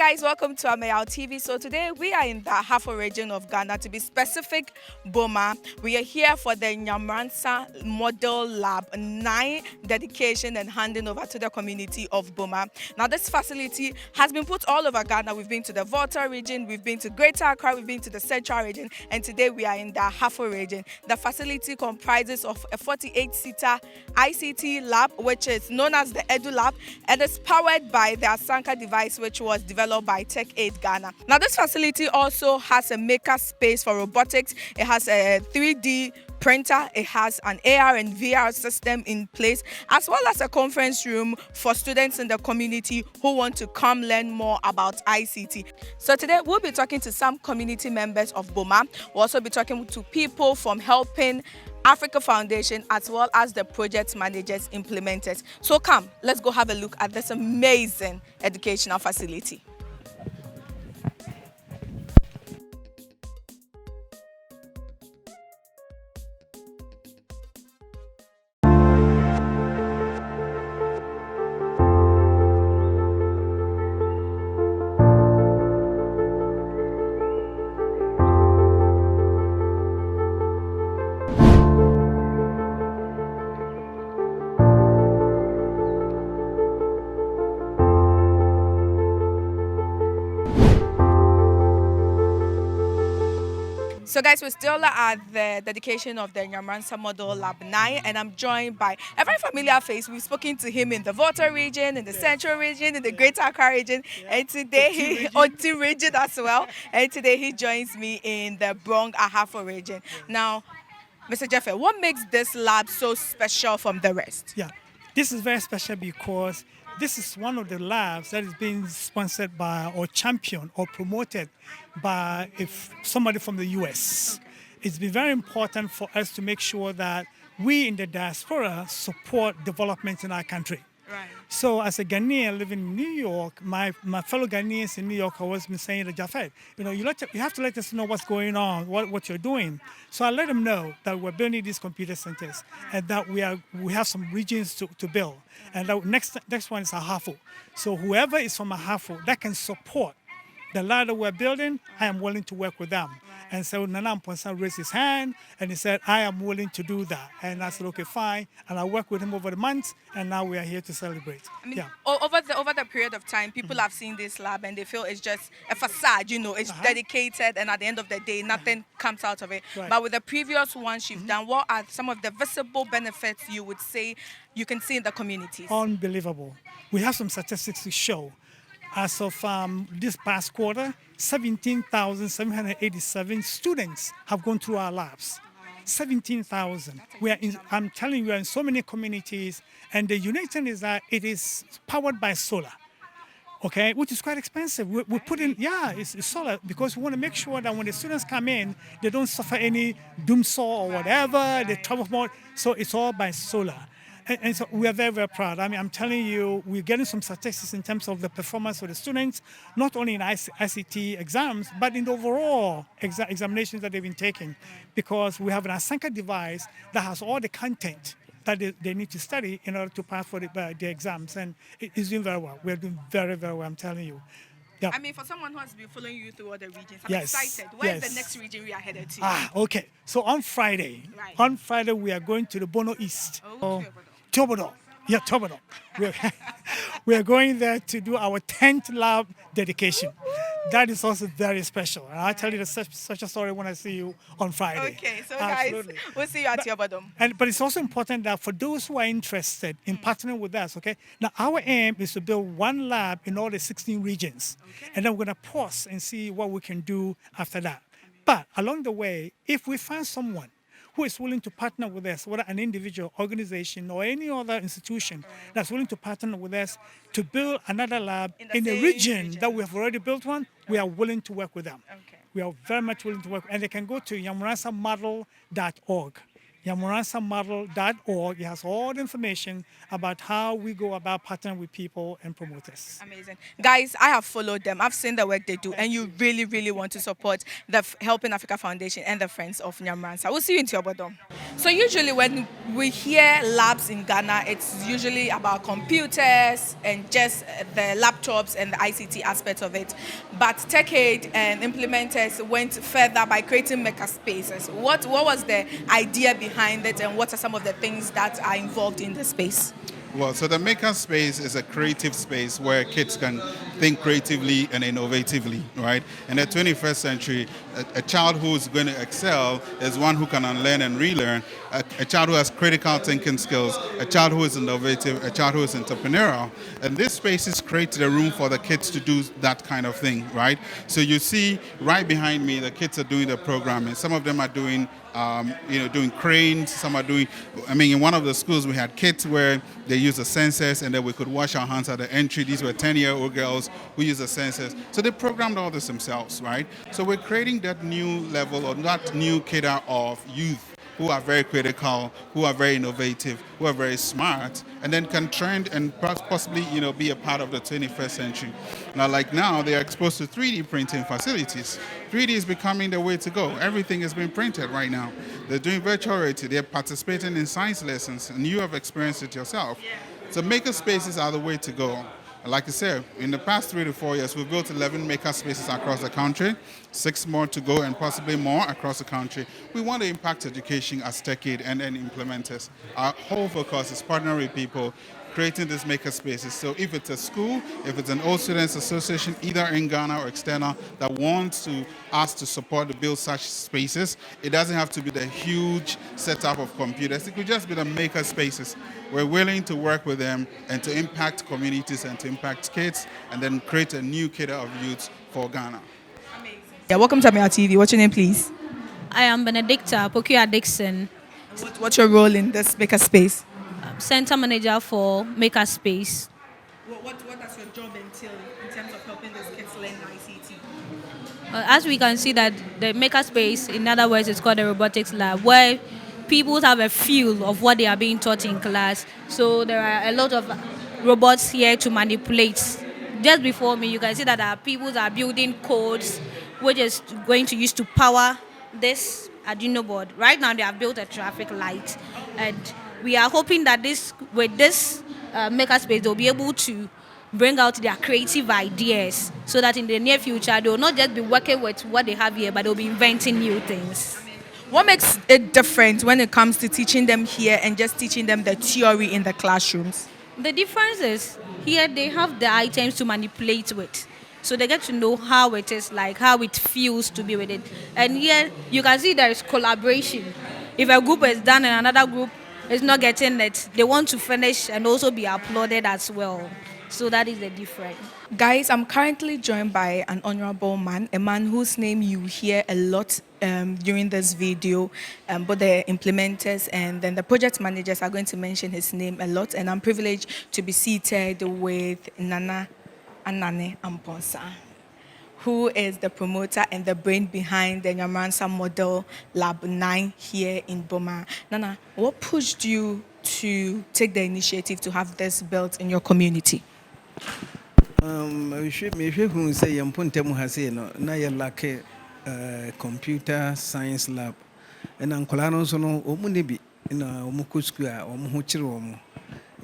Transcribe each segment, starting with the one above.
guys, welcome to Ameyaw TV. So today we are in the Ahafo region of Ghana, to be specific, Bomaa. We are here for the Nyamransa Model Lab 9 dedication and handing over to the community of Bomaa. Now this facility has been put all over Ghana. We've been to the Volta region, we've been to Greater Accra, we've been to the Central region, and today we are in the Ahafo region. The facility comprises of a 48-seater ICT lab, which is known as the Edu Lab, and is powered by the Asanka device, which was developed by Tech Aid Ghana. Now this facility also has a Makerspace for robotics. It has a 3D printer, it has an AR and VR system in place, as well as a conference room for students in the community who want to come learn more about ICT. So today we'll be talking to some community members of Bomaa. We'll also be talking to people from Helping Africa Foundation, as well as the project managers, implementers. So come, let's go have a look at this amazing educational facility. So guys, we're still at the dedication of the Nyamransa Model Lab 9, and I'm joined by a very familiar face. We've spoken to him in the Volta region, in the Central region, in the Greater Accra region, and today he Oti region as well. And today he joins me in the Bronx Ahafo region. Now, Mr. Jeffrey, what makes this lab so special from the rest? Yeah, this is very special because this is one of the labs that is being sponsored by or championed or promoted by somebody from the US. Okay. It's been very important for us to make sure that we in the diaspora support development in our country. Right. So as a Ghanaian living in New York, my fellow Ghanaians in New York always been saying to Jafet, you have to let us know what's going on, what you're doing. So I let them know that we're building these computer centers and that we have some regions to build. And that next one is Ahafo. So whoever is from Ahafo that can support the lab that we're building, I am willing to work with them. And so Nana Mponsa raised his hand and he said, I am willing to do that. And I said, okay, fine. And I worked with him over the months, and now we are here to celebrate. I mean, over the period of time, people have seen this lab and they feel it's just a facade, it's dedicated, and at the end of the day, nothing comes out of it. Right. But with the previous ones you've done, what are some of the visible benefits you would say you can see in the communities? Unbelievable. We have some statistics to show. As of this past quarter, 17,787 students have gone through our labs. 17,000. I'm telling you, we are in so many communities, and the unique thing is that it is powered by solar, okay, which is quite expensive. We put in, it's solar, because we want to make sure that when the students come in, they don't suffer any doomsday or whatever, they travel more. So it's all by solar. And so we are very, very proud. I mean, I'm telling you, we're getting some statistics in terms of the performance of the students, not only in ICT exams, but in the overall examinations that they've been taking. Because we have an Asanka device that has all the content that they need to study in order to pass for the exams. And it's doing very well. We're doing very, very well, I'm telling you. Yeah. I mean, for someone who has been following you through all the regions, I'm excited. Where's the next region we are headed to? Okay. So on Friday, we are going to the Bono East. Tobodon. Yeah, Tobodon. We are going there to do our 10th lab dedication. That is also very special. And I'll tell you such a story when I see you on Friday. Okay, so guys, we'll see you at Tobodon. But it's also important that for those who are interested in partnering with us, okay, now our aim is to build one lab in all the 16 regions. Okay. And then we're going to pause and see what we can do after that. But along the way, if we find someone who is willing to partner with us, whether an individual, organization, or any other institution that's willing to partner with us to build another lab in the region that we have already built one, we are willing to work with them. Okay. We are very much willing to work. And they can go to yamransamodel.org. nyamoransamodel.org. It has all the information about how we go about partnering with people and promoters. Amazing. Guys, I have followed them. I've seen the work they do, and you really, really want to support the Helping Africa Foundation and the Friends of Nyamransa. We'll see you in Tiobodom. So usually when we hear labs in Ghana, it's usually about computers and just the laptops and the ICT aspect of it. But TechAid and implementers went further by creating Makerspaces. What was the idea behind it, and what are some of the things that are involved in the space? Well, so the Makerspace is a creative space where kids can think creatively and innovatively, right? In the 21st century, a child who is going to excel is one who can unlearn and relearn, a child who has critical thinking skills, a child who is innovative, a child who is entrepreneurial. And this space has created a room for the kids to do that kind of thing, right? So you see right behind me, the kids are doing the programming. Some of them are doing doing cranes. Some are doing, in one of the schools we had kits where they use the sensors and then we could wash our hands at the entry. These were 10-year-old girls who use the sensors. So they programmed all this themselves, right? So we're creating that new level or that new cadre of youth who are very critical, who are very innovative, who are very smart, and then can trend and possibly, be a part of the 21st century. Now, they are exposed to 3D printing facilities. 3D is becoming the way to go. Everything is being printed right now. They're doing virtual reality. They're participating in science lessons, and you have experienced it yourself. So makerspaces are the way to go. Like I said, in the past 3 to 4 years, we've built 11 makerspaces across the country, 6 more to go and possibly more across the country. We want to impact education as TechAid and implementers. Our whole focus is partnering with people, creating these makerspaces. So if it's a school, if it's an old students association, either in Ghana or external, that wants to ask to support to build such spaces, it doesn't have to be the huge setup of computers. It could just be the makerspaces. We're willing to work with them and to impact communities and to impact kids and then create a new cadre of youth for Ghana. Amazing. Yeah, welcome to Ameyaw TV. What's your name, please? I am Benedicta Pokia Dixon, What's your role in this Makerspace? Center Manager for Makerspace. What does your job entail in terms of helping these kids learn ICT? As we can see that the Makerspace, in other words, it's called the robotics lab, where people have a feel of what they are being taught in class. So there are a lot of robots here to manipulate. Just before me, you can see that our people are building codes, which is going to use to power this Arduino board. Right now, they have built a traffic light, and we are hoping that with this Makerspace, they'll be able to bring out their creative ideas so that in the near future, they will not just be working with what they have here, but they'll be inventing new things. What makes it different when it comes to teaching them here and just teaching them the theory in the classrooms? The difference is here they have the items to manipulate with. So they get to know how it is like, how it feels to be with it. And here you can see there is collaboration. If a group is done and another group is not getting it, they want to finish and also be applauded as well. So that is the difference. Guys, I'm currently joined by an honorable man, a man whose name you hear a lot during this video, but the implementers and then the project managers are going to mention his name a lot, and I'm privileged to be seated with Nana Anane Amponsa, who is the promoter and the brain behind the Nyamransa Model Lab 9 here in Bomaa. Nana, what pushed you to take the initiative to have this built in your community? We should say Yampuntemu has na computer science lab. And Uncolano sono omunibi in a omukuskia or muhuchiromo.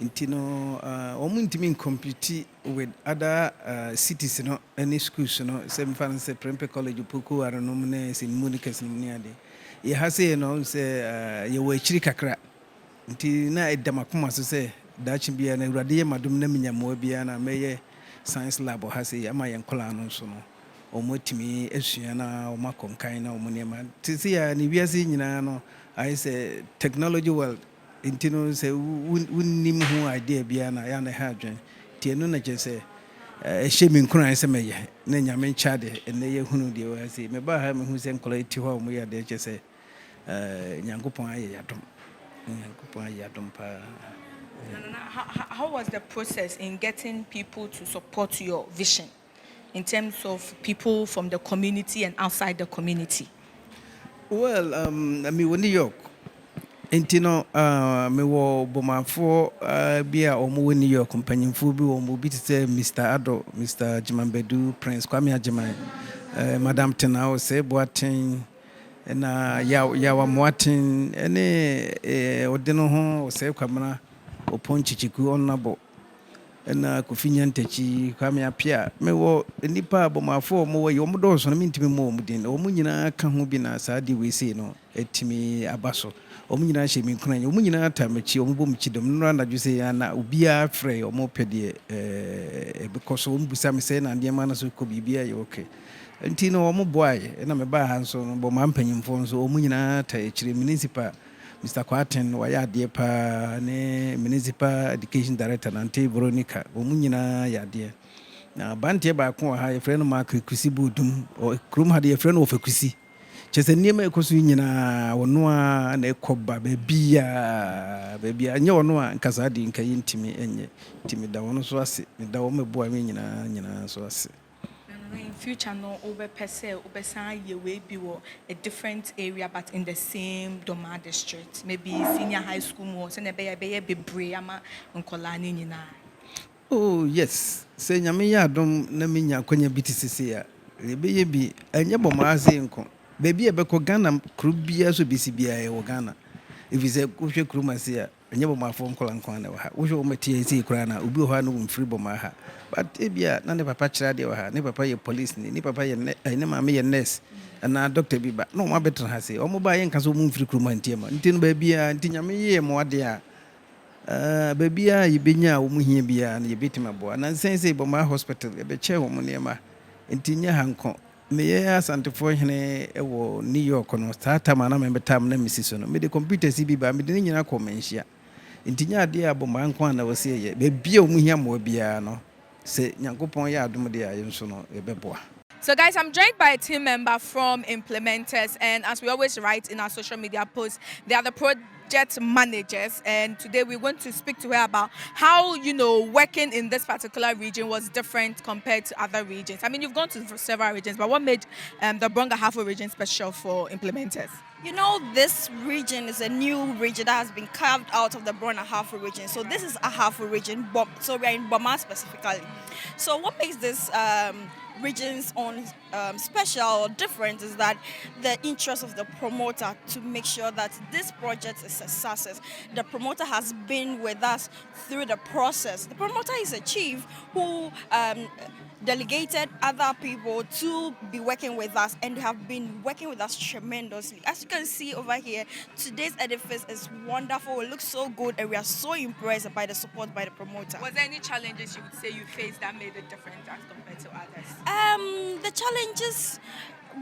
Intino omuntimin compete with other cities, any schools, same fancy Prempe College, Puku, are nominated in Munikas in Muniade. He has say, you were chirikakra. Until Damakuma say, Dutch be an Radia Madum Neminia Mobiana, Maye Science Lab or has a Yamayan Colano sono. Or Motimi, Esiana, or Macom Kaina, or Muniama. Tizia, Nibiazi, I say technology world. Intino say, wouldn't who idea Biana, Yana Hadrian. Tianuna just say, a shaming crying some Nenyaman Chade, and they who do I say, Mabaham who's in college to home, we are there just say, Yangopa Yadum. How was the process in getting people to support your vision in terms of people from the community and outside the community? Well, when New York, Nti no me wo bomafo bi a omo wɔ New York mpanyimfo bi wɔ mo bi te sɛ Mr. Ado, Mr. Jimambedu, Prince Kwame Ajiman, Madam Tenao se Boaten na yawa Moaten ene ɔde no ho se Kwamana Oponchichiku Onabo na Kofinya Ntechi Kwame Apia me wo nipa bomafo mo wɔ yom do so no mintimi mo mu din omo nyina ka ho bi na saadi we sei no etimi abaso omo nyina hye mi nkran omo nyina tamachi omo bom chidom no na dwuse ya na obia frɛ omo pɛde because omo busa me sɛ na ndema na so kɔ bibia yɛ okay nti no omo boae na me ba ha nso no bɔ ma mpanyimfo nso omo nyina ta ekyire municipal Mr. Kwaten waya ade pa ne municipal education director Nante Veronica omo nyina ya ade na bantie ba ko ha ye frɛ no Makerspace budum o krum ha de ye frɛ no ofekusi chese niema ekoso nyina wono a na ekoba bebia nye wono a nkasa di nkayi ntimi enye ntimi da wono so ase me da wo meboa me nyina so ase. In future, no over per se, over say you will be a different area, but in the same Bomaa district, maybe senior high school more, so maybe be Briama and Kolani Nina. Oh yes, say nyame ya dom na menya kwanya BTCC ya. Ebe bi enye Bomaa ase nko. Baby ebeko Ghana kru bia so bisi bia e wo Ghana. If you say kuhwe kru mase ya, enye Bomaa fo nkola nkwan na wa ha. Wo hwe wo matie ese kura na obi ho no mfiri Bomaa ha. But ebia na ne papa kira de wa ha. Ne papa ye police ni papa ye ne maame ye nurse. Na doctor bi ba. No ma betra ha se. Omo ba ye nka so mo mfiri kru ma ntie ma. Nti no ba bia nti nyame ye mo ade a. Baby a yibenya wo mu hia bia na yebetima bo. Na sense Bomaa hospital ebe che wo mo nema. Nti nya hanko. Me ye asantefo hene ewo New York no starta ma na me betam na misiso no me de computer si bi ba me de nyina ko menhia nti nya ade a Bomaa nko na wose ye be bia omu hia mo bia no se nyankopon ya adom de a yenso no ebeboa. So guys, I'm joined by a team member from Implementers, and as we always write in our social media posts, they are the project managers, and today we want to speak to her about how, working in this particular region was different compared to other regions. I mean, you've gone to several regions, but what made the Ahafo region special for Implementers? This region is a new region that has been carved out of the Ahafo region. So this is Ahafo region, so we are in Bomaa specifically. So what makes this region's own special or different is that the interest of the promoter to make sure that this project is a success. The promoter has been with us through the process. The promoter is a chief who delegated other people to be working with us, and they have been working with us tremendously. As you can see over here, today's edifice is wonderful. It looks so good, and we are so impressed by the support by the promoter. Was there any challenges you would say you faced that made it different as compared to others? The challenges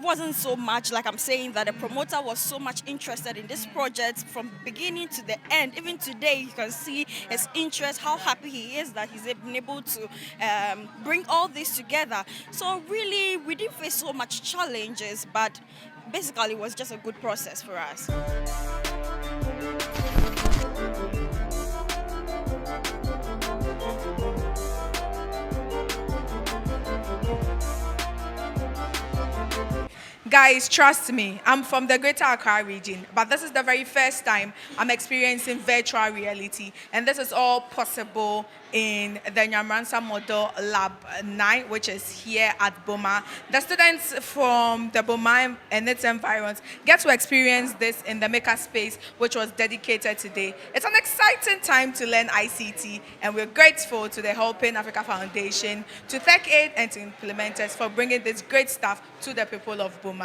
wasn't so much, like I'm saying, that the promoter was so much interested in this project from beginning to the end. Even today, you can see his interest, how happy he is that he's been able to bring all this together. So really, we didn't face so much challenges, but basically it was just a good process for us. Guys, trust me, I'm from the Greater Accra region, but this is the very first time I'm experiencing virtual reality, and this is all possible in the Nyamransa Model Lab 9, which is here at Bomaa. The students from the Bomaa and its environs get to experience this in the Makerspace, which was dedicated today. It's an exciting time to learn ICT, and we're grateful to the Helping Africa Foundation, to Tech Aid, and to Implementers for bringing this great stuff to the people of Bomaa.